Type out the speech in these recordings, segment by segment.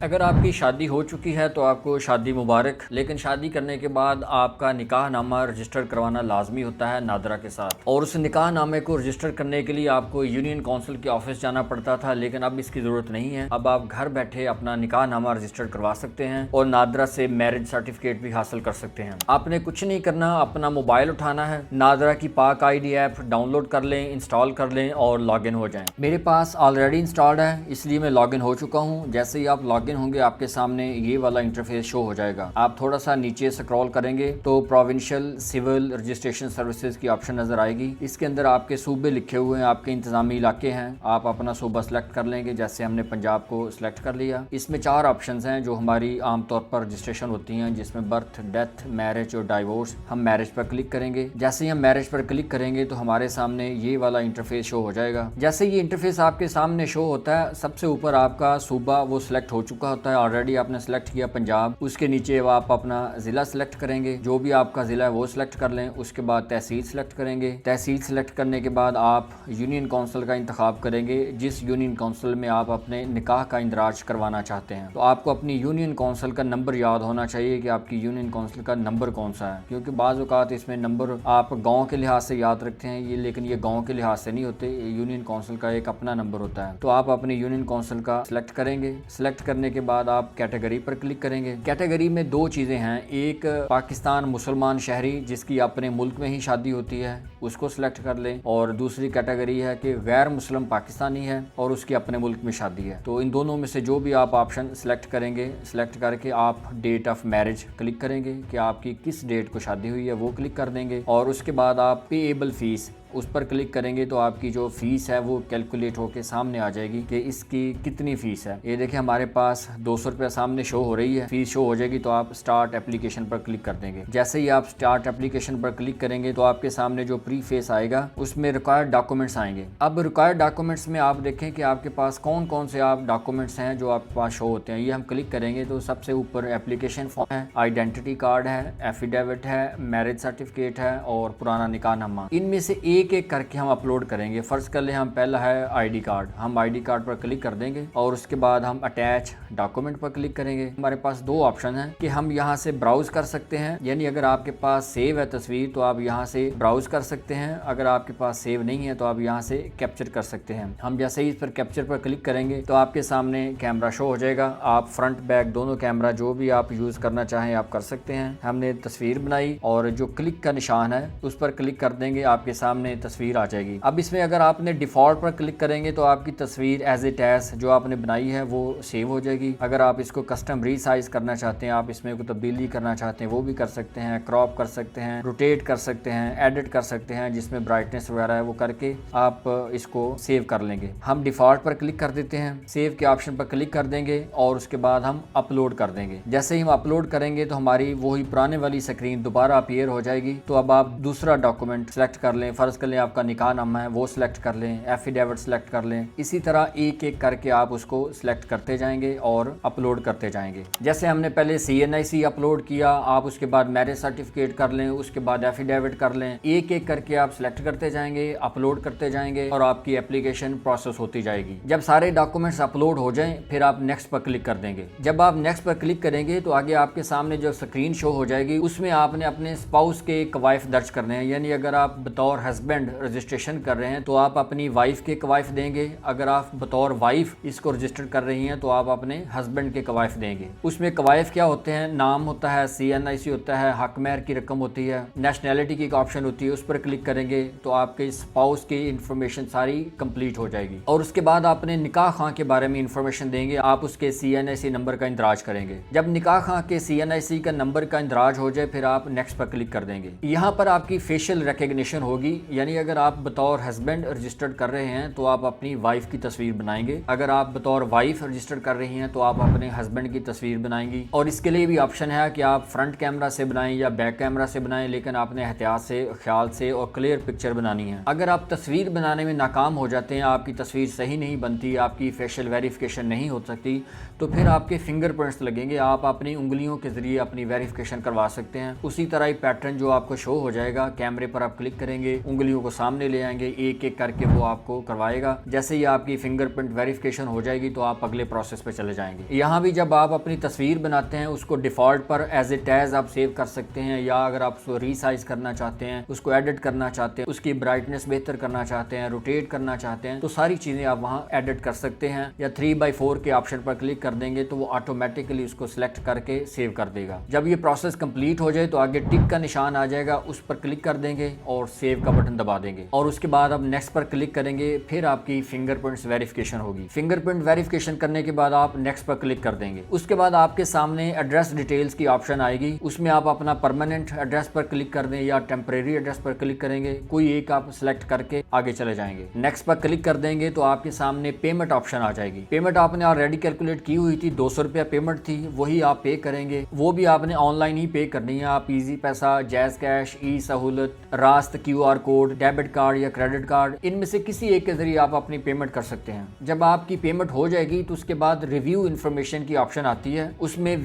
अगर आपकी शादी हो चुकी है तो आपको शादी मुबारक। लेकिन शादी करने के बाद आपका निकाह नामा रजिस्टर करवाना लाजमी होता है नादरा के साथ, और उस निकाह नामे को रजिस्टर करने के लिए आपको यूनियन काउंसिल के ऑफिस जाना पड़ता था, लेकिन अब इसकी ज़रूरत नहीं है। अब आप घर बैठे अपना निकाह नामा रजिस्टर करवा सकते हैं और नादरा से मैरिज सर्टिफिकेट भी हासिल कर सकते हैं। आपने कुछ नहीं करना, अपना मोबाइल उठाना है, नादरा की पाक ID ऐप डाउनलोड कर लें, इंस्टॉल कर लें और लॉगिन हो जाएं। मेरे पास ऑलरेडी इंस्टॉल्ड है, इसलिए मैं लॉगिन हो चुका हूँ। जैसे ही आप लॉगिन होंगे आपके सामने ये वाला इंटरफेस शो हो जाएगा। आप थोड़ा सा नीचे स्क्रॉल करेंगे तो प्रोविंशियल सिविल रजिस्ट्रेशन सर्विसेज की ऑप्शन नजर आएगी। इसके अंदर आपके सूबे लिखे हुए हैं, आपके इंतजामी इलाके हैं। आप अपना सूबा सेलेक्ट कर लेंगे, जैसे हमने पंजाब को सिलेक्ट कर लिया। इसमें 4 ऑप्शंस हैं जो हमारी आमतौर पर रजिस्ट्रेशन होती हैं, जिसमें बर्थ, डेथ, मैरिज और डाइवोर्स। हम मैरिज पर क्लिक करेंगे। जैसे ही हम मैरिज पर क्लिक करेंगे तो हमारे सामने ये वाला इंटरफेस शो हो जाएगा। जैसे ये इंटरफेस आपके सामने शो होता है, सबसे ऊपर आपका सूबा वो सिलेक्ट हो चुका होता है। ऑलरेडी आपने सेलेक्ट किया पंजाब। उसके नीचे आप अपना ज़िला सेलेक्ट करेंगे, जो भी आपका ज़िला है वो सिलेक्ट कर लें। उसके बाद तहसील सेलेक्ट करेंगे। तहसील सेलेक्ट करने के बाद आप यूनियन काउंसिल का इंतखाब करेंगे, जिस यूनियन काउंसिल में आप अपने निकाह का इंदराज करवाना चाहते हैं। तो आपको अपनी यूनियन काउंसिल का नंबर याद होना चाहिए कि आपकी यूनियन काउंसिल का नंबर कौन सा है, क्योंकि बाज़ औक़ात इसमें नंबर आप गाँव के लिहाज से याद रखते हैं ये, लेकिन ये गाँव के लिहाज से नहीं होते। यूनियन काउंसिल का एक अपना नंबर होता है। तो आप अपनी यूनियन काउंसिल का सिलेक्ट करेंगे। सिलेक्ट करने के बाद आप कैटेगरी पर क्लिक करेंगे। कैटेगरी में 2 चीज़ें हैं, एक पाकिस्तान मुसलमान शहरी जिसकी अपने मुल्क में ही शादी होती है, उसको सिलेक्ट कर लें, और दूसरी कैटेगरी है कि गैर मुस्लिम पाकिस्तानी है और उसकी अपने मुल्क में शादी है। तो इन दोनों में से जो भी आप ऑप्शन सिलेक्ट करेंगे, सिलेक्ट करके आप डेट ऑफ मैरिज क्लिक करेंगे कि आपकी किस डेट को शादी हुई है, वो क्लिक कर देंगे। और उसके बाद आप पेएबल फीस उस पर क्लिक करेंगे तो आपकी जो फीस है वो कैलकुलेट होके सामने आ जाएगी कि इसकी कितनी फ़ीस है। ये देखिए हमारे पास 200 रुपये सामने शो हो रही है, फीस शो हो जाएगी। तो आप स्टार्ट एप्लीकेशन पर क्लिक कर देंगे। जैसे ही आप स्टार्ट एप्लीकेशन पर क्लिक करेंगे तो आपके सामने जो प्री फेस आएगा उसमें रिक्वायर्ड डॉक्यूमेंट्स आएंगे। अब रिक्वायर्ड डॉक्यूमेंट्स में आप देखें कि आपके पास कौन कौन से आप डॉक्यूमेंट्स हैं जो आपके पास शो होते हैं। ये हम क्लिक करेंगे तो सबसे ऊपर एप्लीकेशन फॉर्म है, आइडेंटिटी कार्ड है, एफिडेविट है, मैरिज सर्टिफिकेट है और पुराना निकाहनामा। इनमें से एक एक करके हम अपलोड करेंगे। फर्ज कर ले हम पहला है ID कार्ड, हम ID कार्ड पर क्लिक कर देंगे और उसके बाद हम अटैच डॉक्यूमेंट पर क्लिक करेंगे। हमारे पास 2 ऑप्शन हैं कि हम यहाँ से ब्राउज कर सकते हैं, यानी अगर आपके पास सेव है तस्वीर तो आप यहाँ से ब्राउज कर सकते हैं। अगर आपके पास सेव नहीं है तो आप यहाँ से कैप्चर कर सकते हैं। हम जैसे ही इस पर कैप्चर पर क्लिक करेंगे तो आपके सामने कैमरा शो हो जाएगा। आप फ्रंट बैक दोनों कैमरा जो भी आप यूज़ करना चाहें आप कर सकते हैं। हमने तस्वीर बनाई और जो क्लिक का निशान है उस पर क्लिक कर देंगे, आपके सामने तस्वीर आ जाएगी। अब इसमें अगर आपने डिफ़ॉल्ट पर क्लिक करेंगे तो आपकी तस्वीर एज इट एज जो आपने बनाई है वो सेव हो जाएगी। अगर आप इसको कस्टम रीसाइज करना चाहते हैं, आप इसमें कोई तब्दीली करना चाहते हैं वो भी कर सकते हैं, क्रॉप कर सकते हैं, रोटेट कर सकते हैं, एडिट कर सकते हैं, जिसमें ब्राइटनेस वगैरह है वो करके आप इसको सेव कर लेंगे। हम डिफ़ॉल्ट पर क्लिक कर देते हैं, सेव के ऑप्शन पर क्लिक कर देंगे और उसके बाद हम अपलोड कर देंगे। जैसे ही हम अपलोड करेंगे तो हमारी वही पुराने वाली स्क्रीन दोबारा अपीयर हो जाएगी। तो अब आप दूसरा डॉक्यूमेंट सेलेक्ट कर लें, फ़र्ज़ कर लें आपका निकाहनामा है वो सिलेक्ट कर लें, एफिडेविट सेलेक्ट कर लें। इसी तरह एक एक करके आप उसको सिलेक्ट करते जाएंगे और अपलोड करते जाएंगे। जैसे हमने पहले CNIC अपलोड किया, आप उसके बाद मैरिज सर्टिफिकेट कर लें, उसके बाद एफिडेविट कर लें। एक एक करके आप सिलेक्ट करते जाएंगे, अपलोड करते जाएंगे और आपकी एप्लीकेशन प्रोसेस होती जाएगी। जब सारे डॉक्यूमेंट्स अपलोड हो जाएं फिर आप नेक्स्ट पर क्लिक कर देंगे। जब आप नेक्स्ट पर क्लिक करेंगे तो आगे आपके सामने जो स्क्रीन शो हो जाएगी उसमें आपने अपने स्पाउस के कवायफ दर्ज करने हैं, यानी अगर आप बतौर हस्बैंड रजिस्ट्रेशन कर रहे हैं तो आप अपनी वाइफ के कवायफ देंगे। अगर आप बतौर वाइफ इसको रजिस्टर कर रही हैं तो आप अपने हस्बैंड के कवायफ देंगे। उसमें कवायफ क्या होते हैं, नाम होता है, CNIC होता है, हक महर की रकम होती है, नेशनैलिटी की एक ऑप्शन होती है, उस पर क्लिक करेंगे तो आपके स्पाउस की इंफॉर्मेशन सारी कंप्लीट हो जाएगी। और उसके बाद आपने निकाह खां के बारे में इंफॉर्मेशन देंगे, आप उसके CNIC नंबर का इंदराज करेंगे। जब निकाह खां के CNIC का नंबर का इंदराज हो जाए फिर आप नेक्स्ट पर क्लिक कर देंगे। यहाँ पर आपकी फेशियल रिकग्निशन होगी, यानी अगर आप बतौर हस्बैंड रजिस्टर्ड कर रहे हैं तो आप अपनी वाइफ की तस्वीर बनाएंगे। अगर आप बतौर वाइफ रजिस्टर कर रही हैं तो आप अपने हस्बैंड की तस्वीर बनाएंगी। और इसके लिए भी ऑप्शन है कि आप फ्रंट कैमरा से बनाएं या बैक कैमरा से बनाएं, लेकिन आपने एहतियात से, ख्याल से और क्लियर पिक्चर बनानी है। अगर आप तस्वीर बनाने में नाकाम हो जाते हैं, आपकी तस्वीर सही नहीं बनती, आपकी फेशियल वेरिफिकेशन नहीं हो सकती, तो फिर आपके फिंगरप्रिंट्स लगेंगे। आप अपनी उंगलियों के जरिए अपनी वेरिफिकेशन करवा सकते हैं। उसी तरह ही पैटर्न जो आपको शो हो जाएगा, कैमरे पर आप क्लिक करेंगे, उंगली उंगलियों को सामने ले आएंगे, एक एक करके वो आपको करवाएगा। जैसे ही आपकी फिंगरप्रिंट वेरिफिकेशन हो जाएगी तो आप अगले प्रोसेस पे चले जाएंगे। यहाँ भी जब आप अपनी तस्वीर बनाते हैं उसको डिफ़ॉल्ट पर एज इट एज आप सेव कर सकते हैं, या अगर आप उसको रीसाइज करना चाहते हैं, उसको एडिट करना चाहते हैं, उसकी ब्राइटनेस बेहतर करना चाहते हैं, रोटेट करना चाहते हैं, तो सारी चीज़ें आप वहाँ एडिट कर सकते हैं। या 3x4 के ऑप्शन पर क्लिक कर देंगे तो वो ऑटोमेटिकली उसको सिलेक्ट करके सेव कर देगा। जब ये प्रोसेस कंप्लीट हो जाए तो आगे टिक का निशान आ जाएगा, उस पर क्लिक कर देंगे और सेव का बटन दबा देंगे और उसके बाद आप नेक्स्ट पर क्लिक करेंगे, फिर आपकी फिंगरप्रिंट्स वेरिफिकेशन होगी। फिंगरप्रिंट वेरिफिकेशन करने के बाद आप नेक्स्ट पर क्लिक कर देंगे। उसके बाद आपके सामने एड्रेस डिटेल्स की ऑप्शन आएगी, उसमें आप अपना परमानेंट एड्रेस पर क्लिक कर दें या टेम्परेरी एड्रेस पर क्लिक करेंगे, कोई एक आप सिलेक्ट करके आगे चले जाएंगे। नेक्स्ट पर क्लिक कर देंगे तो आपके सामने पेमेंट ऑप्शन आ जाएगी। पेमेंट आपने ऑलरेडी कैलकुलेट की हुई थी, 200 रुपया पेमेंट थी, वही आप पे करेंगे। वो भी आपने ऑनलाइन ही पे करनी है। आप इजी पैसा, जैज कैश, ई सहूलत, रास्त, QR कोड, डेबिट कार्ड या क्रेडिट कार्ड, इनमें से किसी एक के जरिए आप अपनी पेमेंट कर सकते हैं। जब आपकी पेमेंट हो जाएगी तो उसके बाद रिव्यू इन्फॉर्मेशन की ऑप्शन आती है, उसमें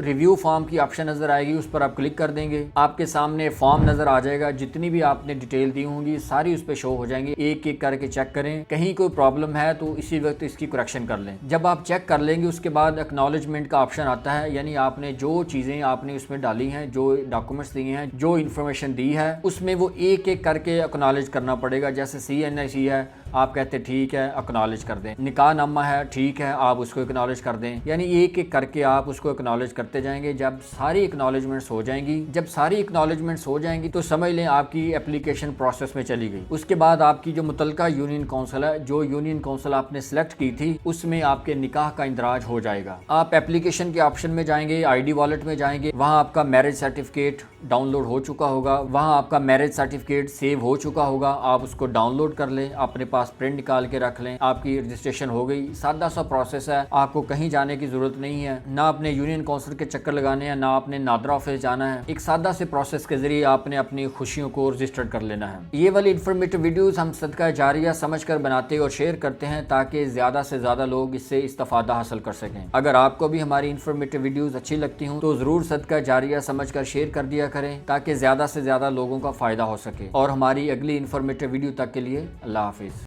रिव्यू फॉर्म की ऑप्शन नजर आएगी, उस पर आप क्लिक कर देंगे। आपके सामने फॉर्म नजर आ जाएगा, जितनी भी आपने डिटेल दी होंगी सारी उस पर शो हो जाएंगी। एक एक करके चेक करें, कहीं कोई प्रॉब्लम है तो इसी वक्त इसकी करेक्शन कर लें। जब आप चेक कर लेंगे उसके बाद एक्नॉलेजमेंट का ऑप्शन आता है, यानी आपने जो चीजें आपने उसमें डाली हैं, जो डॉक्यूमेंट्स दिए हैं, जो इन्फॉर्मेशन दी है, उसमें वो एक एक करके एक्नॉलेज करना पड़ेगा। जैसे CNIC है, आप कहते ठीक है एक्नॉलेज कर दें। निकाह नामा है, ठीक है, आप उसको एक्नॉलेज कर दें। यानी एक एक करके आप उसको एक्नॉलेज करते जाएंगे। जब सारी एक्नॉलेजमेंट्स हो जाएंगी, जब सारी एक्नॉलेजमेंट्स हो जाएंगी तो समझ लें आपकी एप्लीकेशन प्रोसेस में चली गई। उसके बाद आपकी जो मुतलका यूनियन काउंसिल है, जो यूनियन काउंसिल आपने सेलेक्ट की थी, उसमें आपके निकाह का इंदराज हो जाएगा। आप एप्लीकेशन के ऑप्शन में जाएंगे, ID वॉलेट में जाएंगे, वहाँ आपका मैरिज सर्टिफिकेट डाउनलोड हो चुका होगा, वहाँ आपका मैरिज सर्टिफिकेट सेव हो चुका होगा। आप उसको डाउनलोड कर लें, अपने पास प्रिंट निकाल के रख लें, आपकी रजिस्ट्रेशन हो गई। सादा सा प्रोसेस है, आपको कहीं जाने की जरूरत नहीं है, ना अपने यूनियन काउंसिल के चक्कर लगाने हैं, ना आपने नादरा ऑफिस जाना है। एक सादा से प्रोसेस के जरिए आपने अपनी खुशियों को रजिस्टर कर लेना है। ये वाली इन्फॉर्मेटिव वीडियोस हम सदका जारिया समझकर बनाते और शेयर करते हैं ताकि ज्यादा से ज्यादा लोग इससे इस्तेफादा हासिल कर सकें। अगर आपको भी हमारी इन्फॉर्मेटिव वीडियोस अच्छी लगती हूँ तो जरूर सदका जारिया समझकर शेयर कर दिया करें ताकि ज्यादा से ज्यादा लोगों का फायदा हो सके। और हमारी अगली इन्फॉर्मेटिव वीडियो तक के लिए अल्लाह हाफिज।